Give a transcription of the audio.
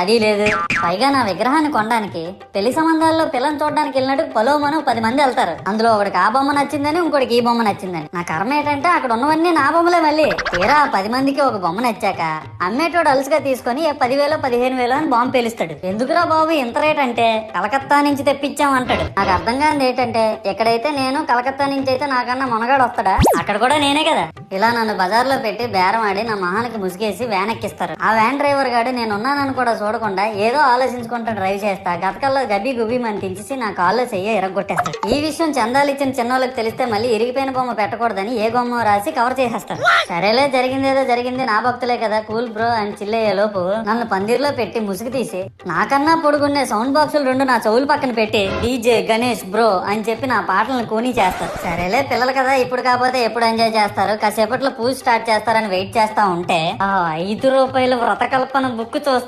అది లేదు. పైగా నా విగ్రహాన్ని కొనడానికి పెళ్లి సంబంధాల్లో పిల్లని చూడడానికి వెళ్ళినట్టు పొలోమను 10 మంది వెళ్తారు. అందులో ఒకడికి ఆ బొమ్మ నచ్చిందని, ఇంకోటికి ఈ బొమ్మ నచ్చిందని. నా కర్మ ఏంటంటే అక్కడ ఉన్నవన్నీ నా బొమ్మలే. మళ్ళీ తీరా 10 మందికి ఒక బొమ్మ నచ్చాక అమ్మేటోడు అలుసుగా తీసుకొని 10,000 15,000 అని బాంబు పేలుస్తాడు. ఎందుకురా బాబు ఇంత రేట్ అంటే కలకత్తా నుంచి తెప్పించాం అంటాడు. నాకు అర్థం కానిది ఏంటంటే ఎక్కడైతే నేను కలకత్తా నుంచి అయితే నాకన్నా మొనగాడు వస్తాడా, అక్కడ కూడా నేనే కదా. ఇలా నన్ను బజార్లో పెట్టి బేరం ఆడి నా మొహానికి ముసుగేసి వ్యాన్ ఎక్కిస్తారు. ఆ వ్యాన్ డ్రైవర్ గాడు నేను ఉన్నానని కూడా చూడకుండా ఏదో ఆలోచించుకుంటూ డ్రైవ్ చేస్తా గతకల్లో గబ్బి గుబ్బి అని తించేసి నా కాల్లో చెయ్యి ఎరగొట్టేస్తాడు. ఈ విషయం చందాలు ఇచ్చిన చిన్నోళ్ళకి తెలిస్తే మళ్ళీ ఇరిగిపోయిన బొమ్మ పెట్టకూడదని ఏ బొమ్మ రాసి కవర్ చేసేస్తారు. సరేలే జరిగిందేదో జరిగింది, నా భక్తులే కదా, కూల్ బ్రో అని చిల్లయ్యే లోపు నన్ను పందిర్లో పెట్టి ముసుగు తీసి నాకన్నా పొడుగుండే సౌండ్ బాక్సులు 2 నా చెవులు పక్కన పెట్టి డీజే గణేష్ బ్రో అని చెప్పి నా పాటలను కూనీ చేస్తారు. సరేలే పిల్లలు కదా, ఇప్పుడు కాకపోతే ఎప్పుడు ఎంజాయ్ చేస్తారు, కాసేపట్లో పూజ స్టార్ట్ చేస్తారని వెయిట్ చేస్తా ఉంటే ఆ 5 రూపాయల వ్రతకల్పన బుక్ చూస్తే